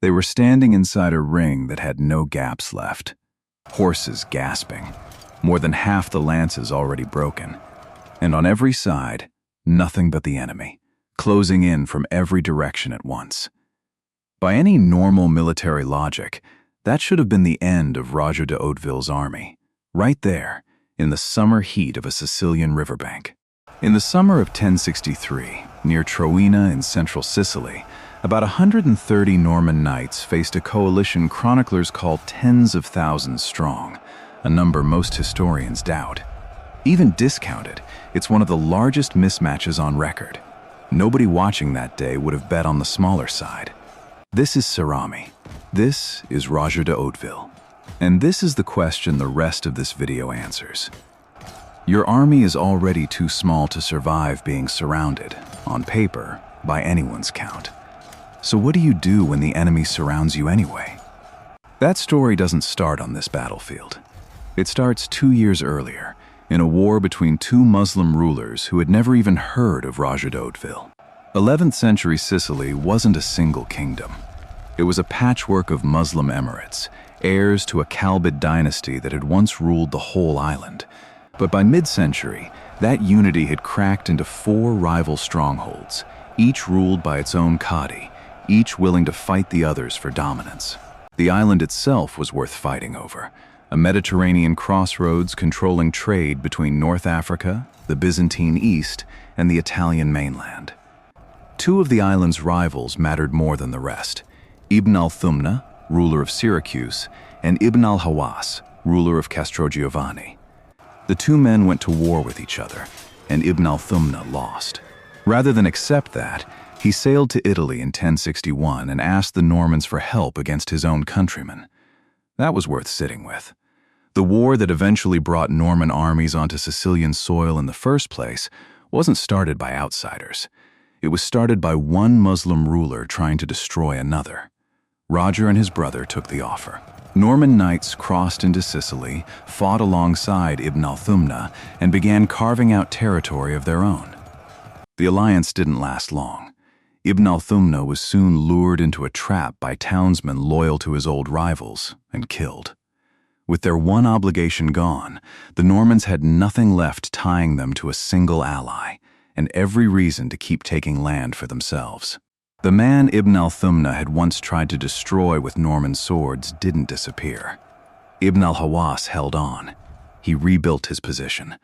They were standing inside a ring that had no gaps left. Horses gasping, more than half the lances already broken. And on every side, nothing but the enemy, closing in from every direction at once. By any normal military logic, that should have been the end of Roger de Hauteville's army, right there, in the summer heat of a Sicilian riverbank. In the summer of 1063, near Troina in central Sicily, about 130 Norman knights faced a coalition chroniclers call tens of thousands strong, a number most historians doubt. Even discounted, it's one of the largest mismatches on record. Nobody watching that day would have bet on the smaller side. This is Cerami. This is Roger de Hauteville. And this is the question the rest of this video answers. Your army is already too small to survive being surrounded, on paper, by anyone's count. So what do you do when the enemy surrounds you anyway? That story doesn't start on this battlefield. It starts 2 years earlier, in a war between two Muslim rulers who had never even heard of Roger de Hauteville. 11th century Sicily wasn't a single kingdom. It was a patchwork of Muslim emirates, heirs to a Calbid dynasty that had once ruled the whole island. But by mid-century, that unity had cracked into 4 rival strongholds, each ruled by its own Qadi, each willing to fight the others for dominance. The island itself was worth fighting over, a Mediterranean crossroads controlling trade between North Africa, the Byzantine East, and the Italian mainland. 2 of the island's rivals mattered more than the rest: Ibn al-Thumna, ruler of Syracuse, and Ibn al-Hawas, ruler of Castrogiovanni. The 2 men went to war with each other, and Ibn al-Thumna lost. Rather than accept that, he sailed to Italy in 1061 and asked the Normans for help against his own countrymen. That was worth sitting with. The war that eventually brought Norman armies onto Sicilian soil in the first place wasn't started by outsiders. It was started by one Muslim ruler trying to destroy another. Roger and his brother took the offer. Norman knights crossed into Sicily, fought alongside Ibn al-Thumna, and began carving out territory of their own. The alliance didn't last long. Ibn al-Thumna was soon lured into a trap by townsmen loyal to his old rivals and killed. With their one obligation gone, the Normans had nothing left tying them to a single ally, and every reason to keep taking land for themselves. The man Ibn al-Thumna had once tried to destroy with Norman swords didn't disappear. Ibn al-Hawas held on. He rebuilt his position.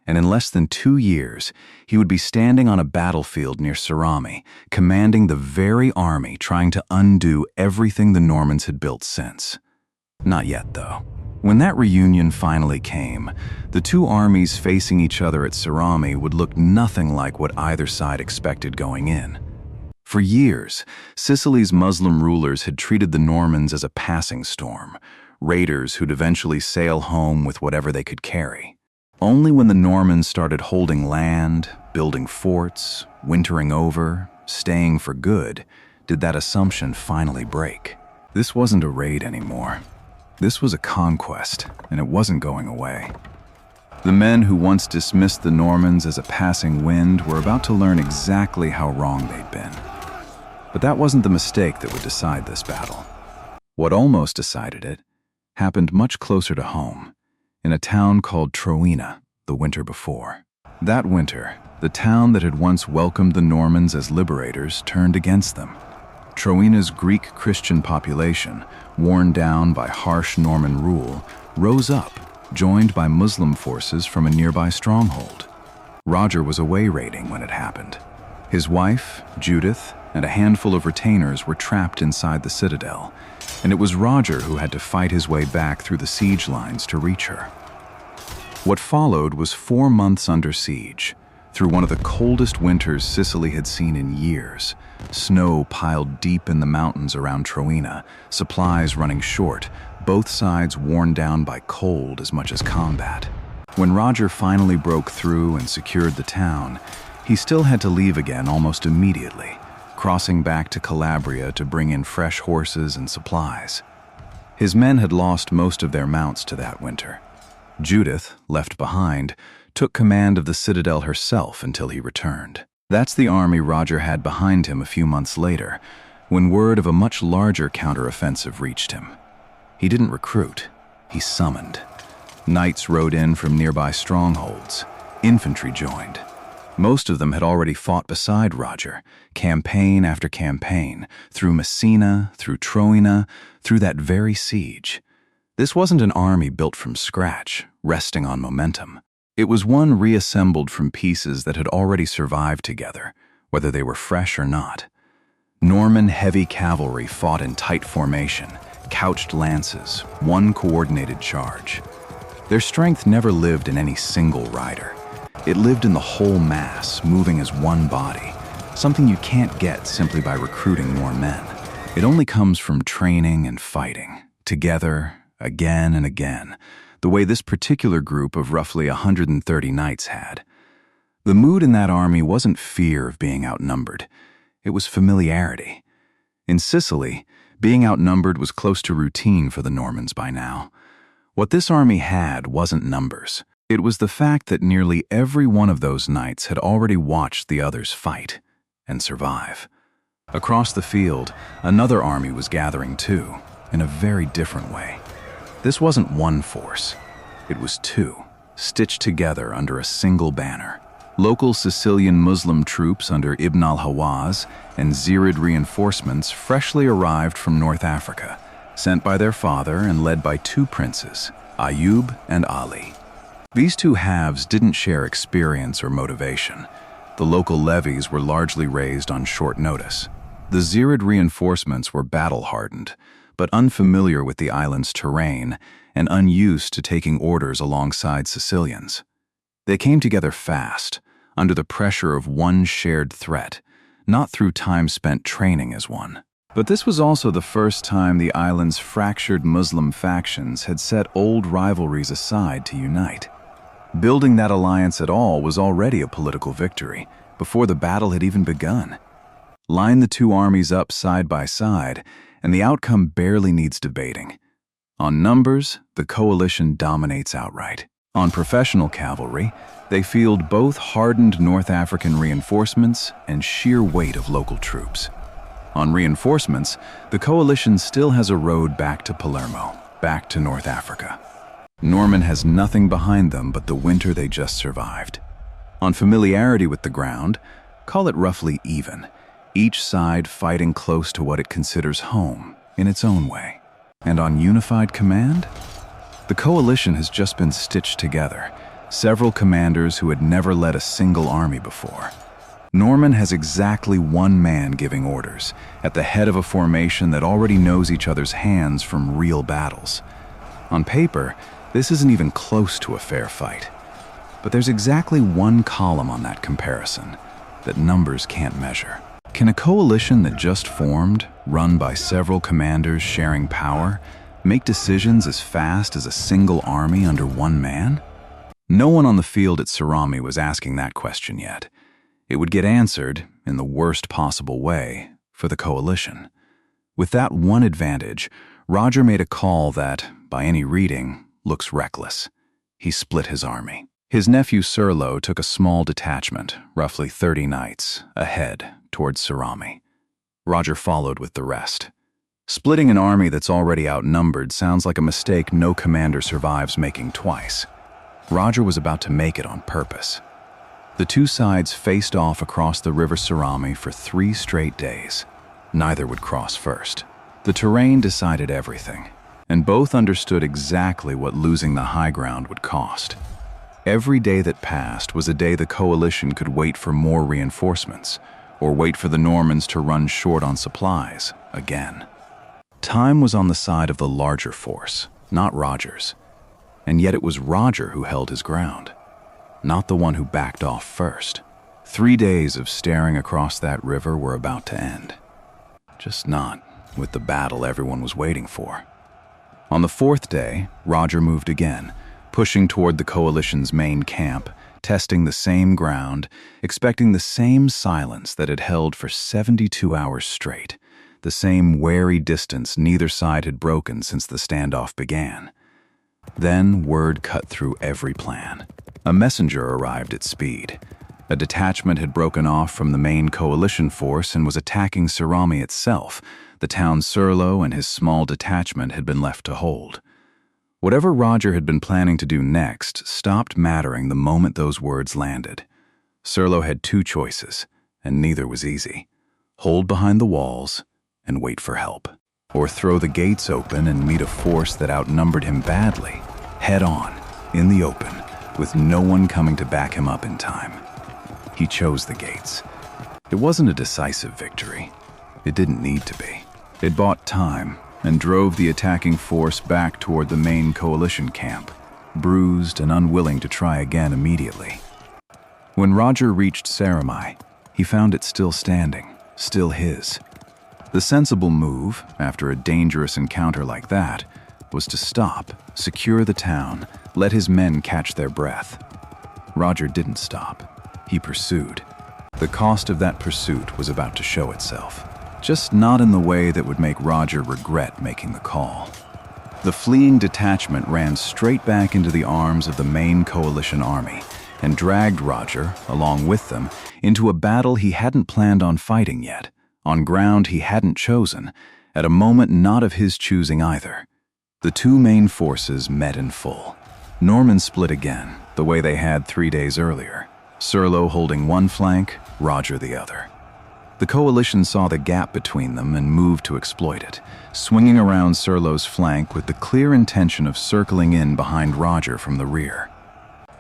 And in less than 2 years, he would be standing on a battlefield near Cerami, commanding the very army trying to undo everything the Normans had built since. Not yet, though. When that reunion finally came, the 2 armies facing each other at Cerami would look nothing like what either side expected going in. For years, Sicily's Muslim rulers had treated the Normans as a passing storm, raiders who'd eventually sail home with whatever they could carry. Only when the Normans started holding land, building forts, wintering over, staying for good, did that assumption finally break. This wasn't a raid anymore. This was a conquest, and it wasn't going away. The men who once dismissed the Normans as a passing wind were about to learn exactly how wrong they'd been. But that wasn't the mistake that would decide this battle. What almost decided it happened much closer to home, in a town called Troina, the winter before. That winter, the town that had once welcomed the Normans as liberators turned against them. Troina's Greek Christian population, worn down by harsh Norman rule, rose up, joined by Muslim forces from a nearby stronghold. Roger was away raiding when it happened. His wife, Judith, and a handful of retainers were trapped inside the citadel, and it was Roger who had to fight his way back through the siege lines to reach her. What followed was 4 months under siege, through one of the coldest winters Sicily had seen in years. Snow piled deep in the mountains around Troina, supplies running short, both sides worn down by cold as much as combat. When Roger finally broke through and secured the town, he still had to leave again almost immediately, crossing back to Calabria to bring in fresh horses and supplies. His men had lost most of their mounts to that winter. Judith, left behind, took command of the citadel herself until he returned. That's the army Roger had behind him a few months later, when word of a much larger counteroffensive reached him. He didn't recruit, he summoned. Knights rode in from nearby strongholds. Infantry joined. Most of them had already fought beside Roger, campaign after campaign, through Messina, through Troina, through that very siege. This wasn't an army built from scratch, resting on momentum. It was one reassembled from pieces that had already survived together, whether they were fresh or not. Norman heavy cavalry fought in tight formation, couched lances, one coordinated charge. Their strength never lived in any single rider. It lived in the whole mass, moving as one body, something you can't get simply by recruiting more men. It only comes from training and fighting, together, again and again, the way this particular group of roughly 130 knights had. The mood in that army wasn't fear of being outnumbered. It was familiarity. In Sicily, being outnumbered was close to routine for the Normans by now. What this army had wasn't numbers. It was the fact that nearly every one of those knights had already watched the others fight and survive. Across the field, another army was gathering too, in a very different way. This wasn't one force. It was two, stitched together under a single banner. Local Sicilian Muslim troops under Ibn al-Hawas and Zirid reinforcements freshly arrived from North Africa, sent by their father and led by two princes, Ayyub and Ali. These two halves didn't share experience or motivation. The local levies were largely raised on short notice. The Zirid reinforcements were battle-hardened, but unfamiliar with the island's terrain and unused to taking orders alongside Sicilians. They came together fast, under the pressure of one shared threat, not through time spent training as one. But this was also the first time the island's fractured Muslim factions had set old rivalries aside to unite. Building that alliance at all was already a political victory, before the battle had even begun. Line the two armies up side by side, and the outcome barely needs debating. On numbers, the coalition dominates outright. On professional cavalry, they field both hardened North African reinforcements and sheer weight of local troops. On reinforcements, the coalition still has a road back to Palermo, back to North Africa. Norman has nothing behind them but the winter they just survived. On familiarity with the ground, call it roughly even, each side fighting close to what it considers home, in its own way. And on unified command? The coalition has just been stitched together, several commanders who had never led a single army before. Norman has exactly one man giving orders, at the head of a formation that already knows each other's hands from real battles. On paper, this isn't even close to a fair fight. But there's exactly one column on that comparison that numbers can't measure. Can a coalition that just formed, run by several commanders sharing power, make decisions as fast as a single army under one man? No one on the field at Cerami was asking that question yet. It would get answered, in the worst possible way, for the coalition. With that one advantage, Roger made a call that, by any reading, looks reckless. He split his army. His nephew Serlo took a small detachment, roughly 30 knights, ahead, towards Cerami. Roger followed with the rest. Splitting an army that's already outnumbered sounds like a mistake no commander survives making twice. Roger was about to make it on purpose. The two sides faced off across the river Cerami for 3 straight days. Neither would cross first. The terrain decided everything, and both understood exactly what losing the high ground would cost. Every day that passed was a day the coalition could wait for more reinforcements, or wait for the Normans to run short on supplies, again. Time was on the side of the larger force, not Roger's. And yet it was Roger who held his ground, not the one who backed off first. 3 days of staring across that river were about to end. Just not with the battle everyone was waiting for. On the 4th day, Roger moved again, pushing toward the coalition's main camp, testing the same ground, expecting the same silence that had held for 72 hours straight, the same wary distance neither side had broken since the standoff began. Then word cut through every plan. A messenger arrived at speed. A detachment had broken off from the main coalition force and was attacking Cerami itself, the town Serlo and his small detachment had been left to hold. Whatever Roger had been planning to do next stopped mattering the moment those words landed. Serlo had two choices, and neither was easy. Hold behind the walls and wait for help, or throw the gates open and meet a force that outnumbered him badly, head on, in the open, with no one coming to back him up in time. He chose the gates. It wasn't a decisive victory. It didn't need to be. It bought time and drove the attacking force back toward the main coalition camp, bruised and unwilling to try again immediately. When Roger reached Cerami, he found it still standing, still his. The sensible move, after a dangerous encounter like that, was to stop, secure the town, let his men catch their breath. Roger didn't stop. He pursued. The cost of that pursuit was about to show itself, just not in the way that would make Roger regret making the call. The fleeing detachment ran straight back into the arms of the main coalition army and dragged Roger, along with them, into a battle he hadn't planned on fighting yet, on ground he hadn't chosen, at a moment not of his choosing either. The two main forces met in full. Norman split again, the way they had 3 days earlier, Serlo holding one flank, Roger the other. The coalition saw the gap between them and moved to exploit it, swinging around Serlo's flank with the clear intention of circling in behind Roger from the rear.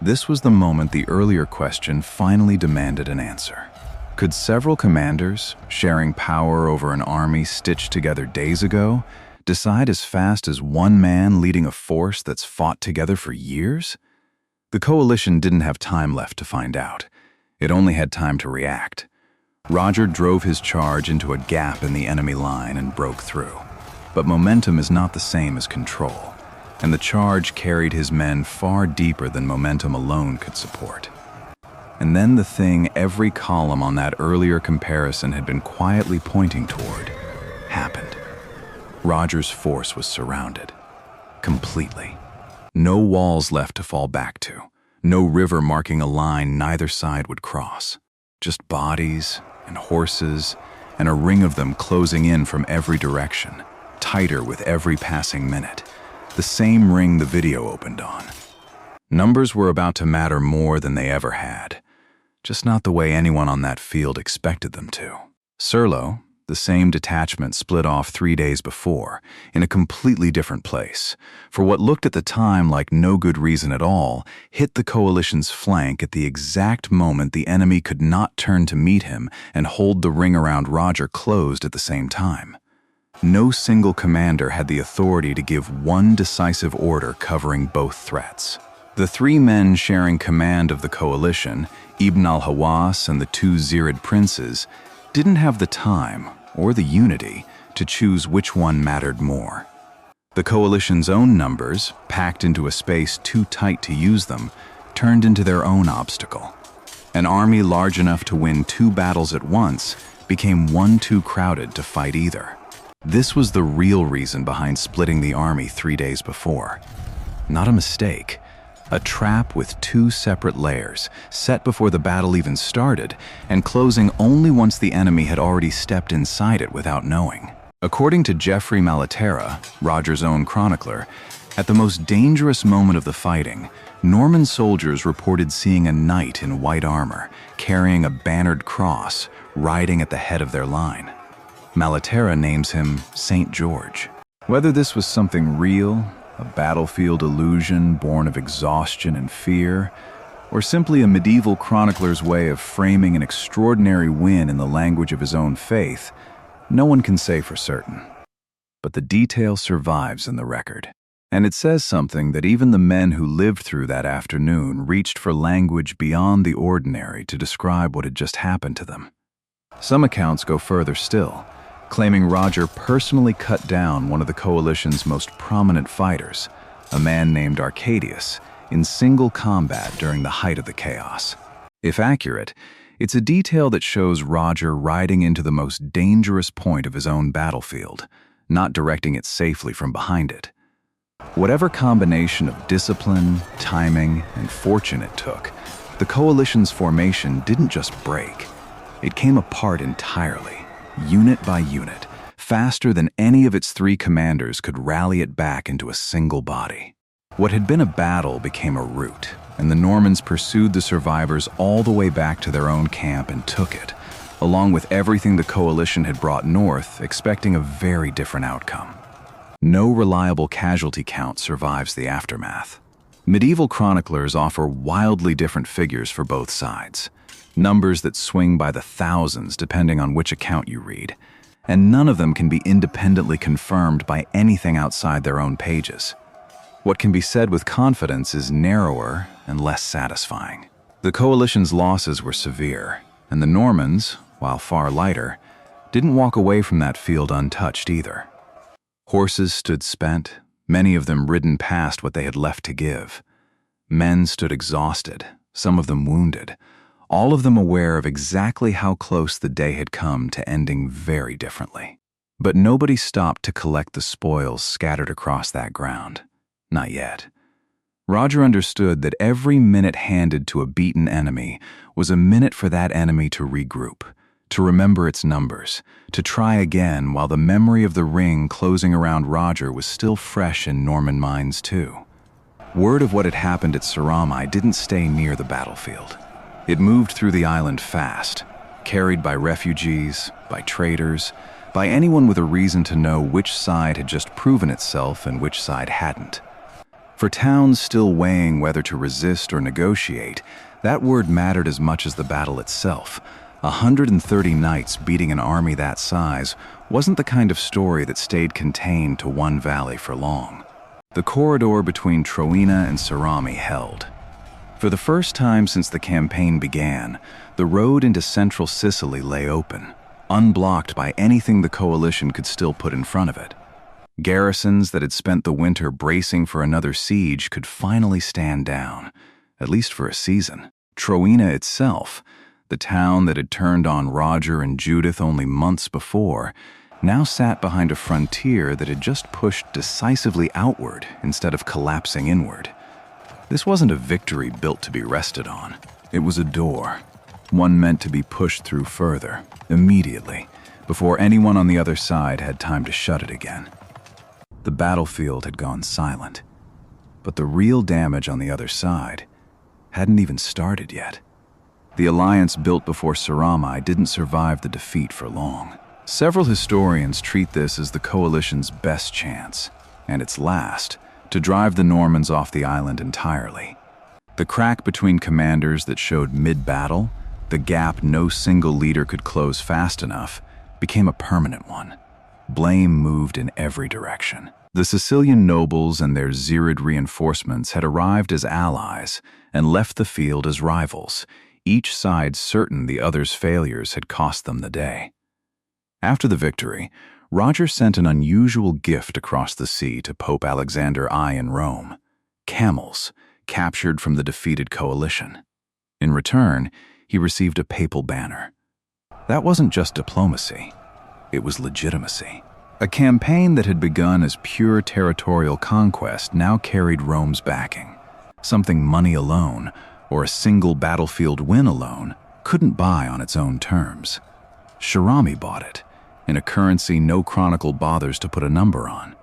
This was the moment the earlier question finally demanded an answer. Could several commanders, sharing power over an army stitched together days ago, decide as fast as one man leading a force that's fought together for years? The coalition didn't have time left to find out. It only had time to react. Roger drove his charge into a gap in the enemy line and broke through. But momentum is not the same as control, and the charge carried his men far deeper than momentum alone could support. And then the thing every column on that earlier comparison had been quietly pointing toward happened. Roger's force was surrounded. Completely. No walls left to fall back to. No river marking a line neither side would cross. Just bodies and horses, and a ring of them closing in from every direction, tighter with every passing minute. The same ring the video opened on. Numbers were about to matter more than they ever had, just not the way anyone on that field expected them to. Serlo, the same detachment split off 3 days before, in a completely different place, for what looked at the time like no good reason at all, hit the coalition's flank at the exact moment the enemy could not turn to meet him and hold the ring around Roger closed at the same time. No single commander had the authority to give one decisive order covering both threats. The three men sharing command of the coalition, Ibn al-Hawas and the two Zirid princes, didn't have the time or the unity to choose which one mattered more. The coalition's own numbers, packed into a space too tight to use them, turned into their own obstacle. An army large enough to win 2 battles at once became one too crowded to fight either. This was the real reason behind splitting the army 3 days before. Not a mistake. A trap with 2 separate layers, set before the battle even started, and closing only once the enemy had already stepped inside it without knowing. According to Geoffrey Malaterra, Roger's own chronicler, at the most dangerous moment of the fighting, Norman soldiers reported seeing a knight in white armor, carrying a bannered cross, riding at the head of their line. Malaterra names him Saint George. Whether this was something real, a battlefield illusion born of exhaustion and fear, or simply a medieval chronicler's way of framing an extraordinary win in the language of his own faith, no one can say for certain. But the detail survives in the record, and it says something that even the men who lived through that afternoon reached for language beyond the ordinary to describe what had just happened to them. Some accounts go further still, claiming Roger personally cut down one of the coalition's most prominent fighters, a man named Arcadius, in single combat during the height of the chaos. If accurate, it's a detail that shows Roger riding into the most dangerous point of his own battlefield, not directing it safely from behind it. Whatever combination of discipline, timing, and fortune it took, The coalition's formation didn't just break. It came apart entirely, unit by unit, faster than any of its three commanders could rally it back into a single body. What had been a battle became a rout, and the Normans pursued the survivors all the way back to their own camp and took it, along with everything the coalition had brought north, expecting a very different outcome. No reliable casualty count survives the aftermath. Medieval chroniclers offer wildly different figures for both sides, numbers that swing by the thousands depending on which account you read, and none of them can be independently confirmed by anything outside their own pages. What can be said with confidence is narrower and less satisfying. The coalition's losses were severe, and the Normans, while far lighter, didn't walk away from that field untouched either. Horses stood spent, many of them ridden past what they had left to give. Men stood exhausted, some of them wounded, all of them aware of exactly how close the day had come to ending very differently. But nobody stopped to collect the spoils scattered across that ground. Not yet. Roger understood that every minute handed to a beaten enemy was a minute for that enemy to regroup, to remember its numbers, to try again while the memory of the ring closing around Roger was still fresh in Norman minds too. Word of what had happened at Cerami didn't stay near the battlefield. It moved through the island fast, carried by refugees, by traders, by anyone with a reason to know which side had just proven itself and which side hadn't. For towns still weighing whether to resist or negotiate, that word mattered as much as the battle itself. 130 knights beating an army that size wasn't the kind of story that stayed contained to one valley for long. The corridor between Troina and Cerami held. For the first time since the campaign began, the road into central Sicily lay open, unblocked by anything the coalition could still put in front of it. Garrisons that had spent the winter bracing for another siege could finally stand down, at least for a season. Troina itself, the town that had turned on Roger and Judith only months before, now sat behind a frontier that had just pushed decisively outward instead of collapsing inward. This wasn't a victory built to be rested on. It was a door, one meant to be pushed through further, immediately, before anyone on the other side had time to shut it again. The battlefield had gone silent, but the real damage on the other side hadn't even started yet. The alliance built before Cerami didn't survive the defeat for long. Several historians treat this as the coalition's best chance, and its last, to drive the Normans off the island entirely. The crack between commanders that showed mid-battle, the gap no single leader could close fast enough, became a permanent one. Blame moved in every direction. The Sicilian nobles and their Zirid reinforcements had arrived as allies and left the field as rivals, each side certain the other's failures had cost them the day. After the victory, Roger sent an unusual gift across the sea to Pope Alexander I in Rome: camels, captured from the defeated coalition. In return, he received a papal banner. That wasn't just diplomacy, it was legitimacy. A campaign that had begun as pure territorial conquest now carried Rome's backing, something money alone, or a single battlefield win alone, couldn't buy on its own terms. Cerami bought it, in a currency no chronicle bothers to put a number on.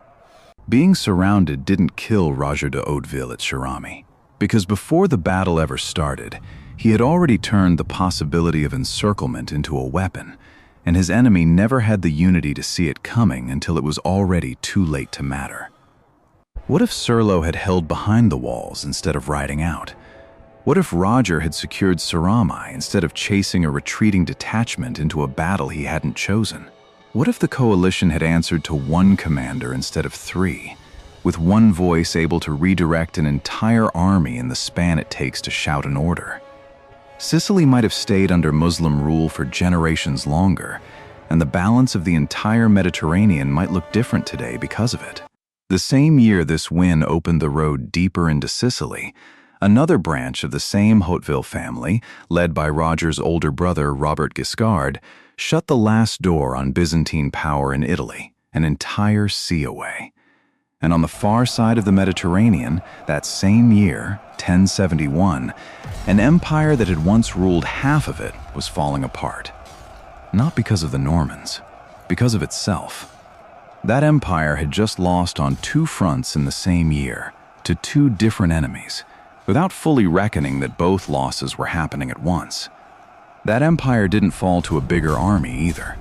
Being surrounded didn't kill Roger de Hauteville at Cerami, because before the battle ever started, he had already turned the possibility of encirclement into a weapon, and his enemy never had the unity to see it coming until it was already too late to matter. What if Serlo had held behind the walls instead of riding out? What if Roger had secured Cerami instead of chasing a retreating detachment into a battle he hadn't chosen? What if the coalition had answered to one commander instead of three, with one voice able to redirect an entire army in the span it takes to shout an order? Sicily might have stayed under Muslim rule for generations longer, and the balance of the entire Mediterranean might look different today because of it. The same year this win opened the road deeper into Sicily, another branch of the same Hauteville family, led by Roger's older brother Robert Guiscard, shut the last door on Byzantine power in Italy, an entire sea away. And on the far side of the Mediterranean, that same year, 1071, an empire that had once ruled half of it was falling apart. Not because of the Normans, because of itself. That empire had just lost on 2 fronts in the same year, to 2 different enemies, without fully reckoning that both losses were happening at once. That empire didn't fall to a bigger army either.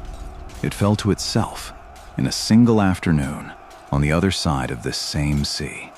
It fell to itself, in a single afternoon, on the other side of this same sea.